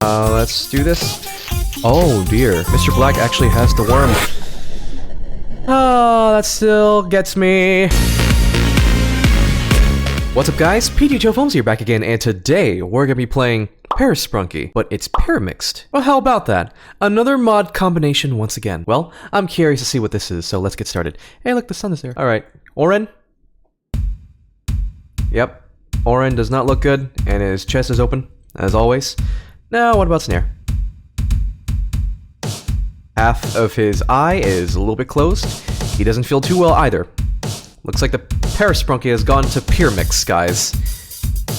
Let's do this. Oh dear, Mr. Black actually has the worm. Oh, that still gets me. What's up guys, PT Joe Films here back again, and today we're gonna be playing Sprunky, but it's paramixed. Well, how about that? Another mod combination once again. Well, I'm curious to see what this is, so let's get started. Hey look, the sun is there. Alright, Oren? Yep, Oren does not look good, and his chest is open, as always. Now, what about Snare? Half of his eye is a little bit closed. He doesn't feel too well either. Looks like the Sprunky has gone to Pyramix, guys.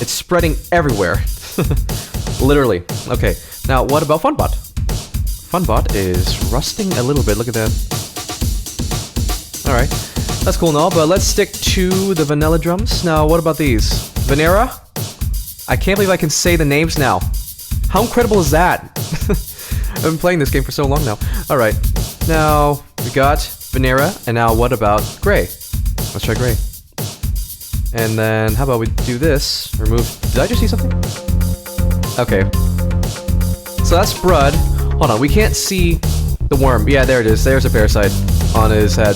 It's spreading everywhere. Literally. Okay, now what about Funbot? Funbot is rusting a little bit, look at that. Alright, that's cool and all, but let's stick to the vanilla drums. Now, what about these? Venera? I can't believe I can say the names now. How incredible is that? I've been playing this game for so long now. Alright, now we got Venera, and now what about Gray? Let's try Gray. And then, how about we do this? Remove... Did I just see something? Okay. So that's Brud. Hold on, we can't see the worm. Yeah, there it is. There's a parasite on his head.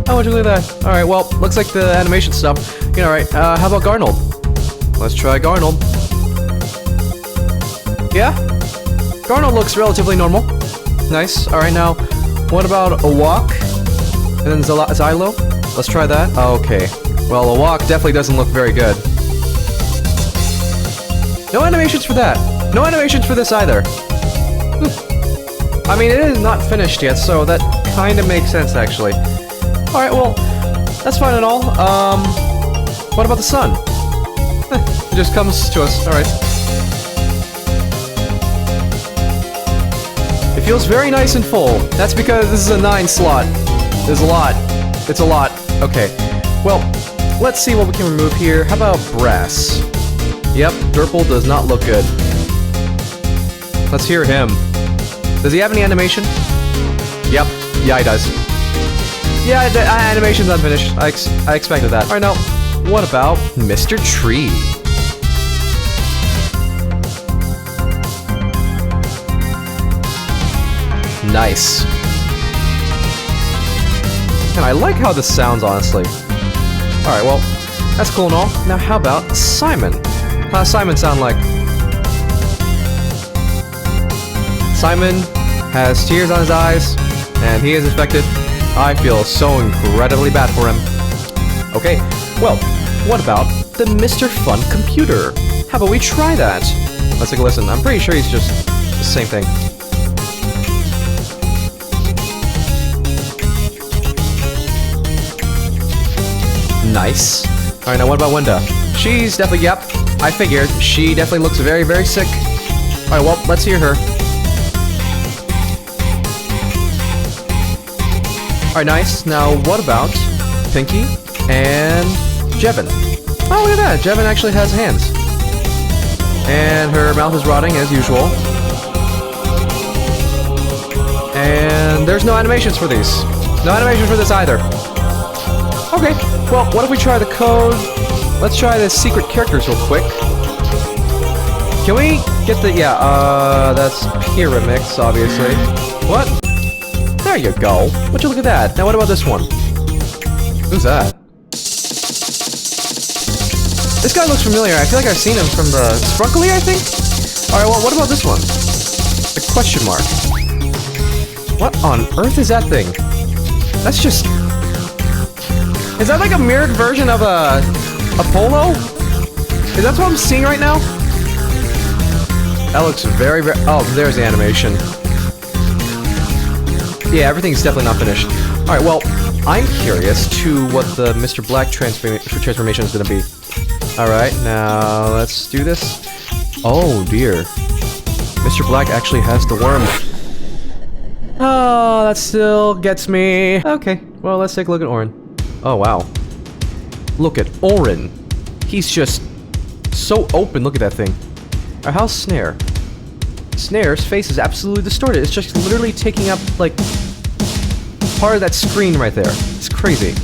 Oh, would you look at that? Alright, well, looks like the animation stuff. You know, alright, how about Garnold? Let's try Garnold. Yeah? Garnold looks relatively normal. Nice. Alright, now, what about a walk? And then Xylo? Let's try that. Okay. Well, a walk definitely doesn't look very good. No animations for that. No animations for this either. I mean, it is not finished yet, so that kind of makes sense, actually. Alright, well, that's fine and all. What about the sun? It just comes to us. Alright. It feels very nice and full. That's because this is a 9 slot. There's a lot. It's a lot. Okay. Well, let's see what we can remove here. How about brass? Yep, Durple does not look good. Let's hear him. Does he have any animation? Yep. Yeah, he does. Yeah, animation's unfinished. I expected that. Alright, now, what about Mr. Tree? Nice. And I like how this sounds, honestly. Alright, well, that's cool and all. Now, how about Simon? How does Simon sound like? Simon has tears on his eyes, and he is infected. I feel so incredibly bad for him. Okay, well, what about the Mr. Fun computer? How about we try that? Let's take a listen. I'm pretty sure he's just the same thing. Nice. Alright, now what about Wenda? She's definitely, yep, I figured. She definitely looks very, very sick. Alright, well, let's hear her. Alright, nice. Now, what about Pinky and Jevin? Oh, look at that. Jevin actually has hands. And her mouth is rotting, as usual. And there's no animations for these. No animations for this either. Okay, well, what if we try the code? Let's try the secret characters real quick. Can we get the... Yeah, that's Pyramix, obviously. What? There you go. Would you look at that? Now what about this one? Who's that? This guy looks familiar. I feel like I've seen him from the Sprunkly, I think? Alright, well, what about this one? The question mark. What on earth is that thing? That's just... Is that like a mirrored version of a polo? Is that what I'm seeing right now? That looks very, very... Oh, there's the animation. Yeah, everything's definitely not finished. Alright, well, I'm curious to what the Mr. Black transformation is going to be. Alright, now let's do this. Oh, dear. Mr. Black actually has the worm. Oh, that still gets me. Okay, well, let's take a look at Oren. Oh, wow. Look at Oren. He's just so open. Look at that thing. Alright, how's Snare? Snare's face is absolutely distorted. It's just literally taking up, like, part of that screen right there. It's crazy.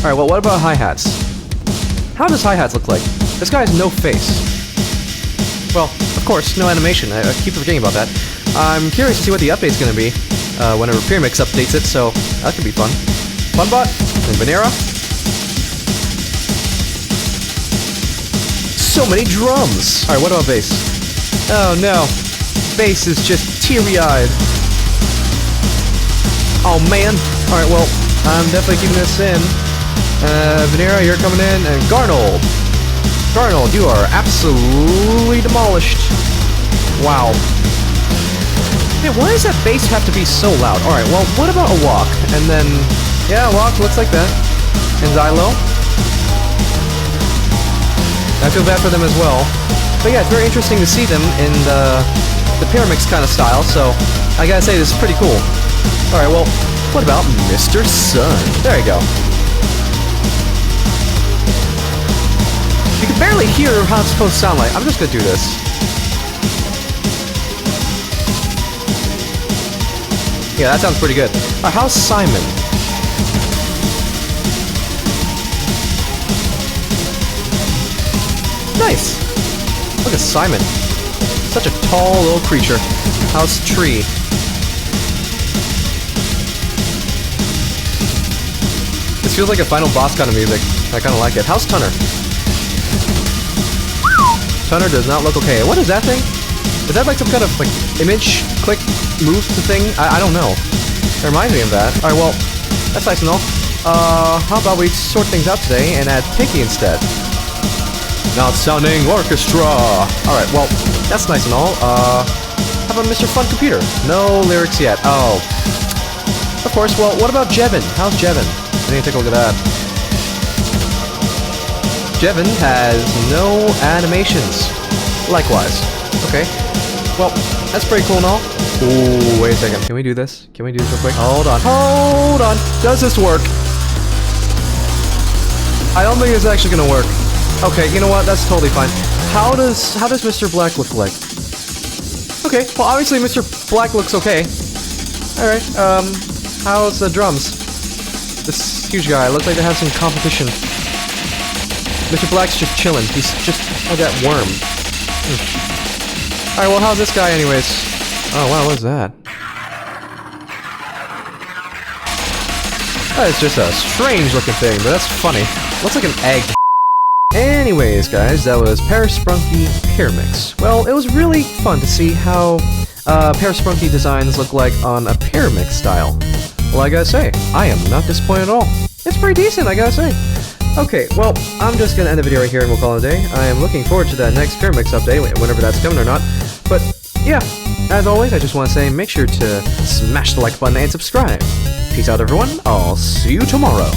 Alright, well, what about hi-hats? How does hi-hats look like? This guy has no face. Well, of Of course, no animation. I keep forgetting about that. I'm curious to see what the update's gonna be whenever Pyramix updates it, so that could be fun. Funbot and Venera. So many drums! Alright, what about bass? Oh no. Bass is just teary-eyed. Oh man. Alright, well, I'm definitely keeping this in. Venera, you're coming in, and Garnold. Garnold, you are absolutely demolished. Wow. Hey, why does that bass have to be so loud? Alright, well, what about a walk? And then, yeah, a walk looks like that. And Xylo. I feel bad for them as well. But yeah, it's very interesting to see them in the Pyramix kind of style, so I gotta say, this is pretty cool. Alright, well, what about Mr. Sun? There you go. You can barely hear how it's supposed to sound like. I'm just gonna do this. Yeah, that sounds pretty good. Alright, how's Simon? Nice! Look at Simon. Such a tall little creature. How's Tree? This feels like a final boss kind of music. I kind of like it. How's Tunner? Tunner does not look okay. What is that thing? Is that like some kind of like image click move to thing? I don't know. It reminds me of that. Alright, well, that's nice and all. How about we sort things out today and add Pinky instead? Not sounding orchestra! Alright, well, that's nice and all. How about Mr. Fun Computer? No lyrics yet. Oh. Of course, well, what about Jevin? How's Jevin? I need to take a look at that. Jevin has no animations. Likewise. Okay. Well, that's pretty cool and all. Ooh, wait a second. Can we do this? Can we do this real quick? Hold on. Hold on. Does this work? I don't think it's actually gonna work. Okay, you know what? That's totally fine. How does Mr. Black look like? Okay, well obviously Mr. Black looks okay. Alright, how's the drums? This huge guy, looks like they have some competition. Mr. Black's just chilling. He's just like that worm. Alright, well, how's this guy anyways? Oh, wow, what is that? That is just a strange looking thing, but that's funny. Looks like an egg. Anyways, guys, that was Paraspunky Pyramix. Well, it was really fun to see how Paraspunky designs look like on a Pyramix style. Well, I gotta say, I am not disappointed at all. It's pretty decent, I gotta say. Okay, well, I'm just gonna end the video right here and we'll call it a day. I am looking forward to that next Pyramix update, whenever that's coming or not. But, yeah, as always, I just want to say, make sure to smash the like button and subscribe. Peace out, everyone. I'll see you tomorrow.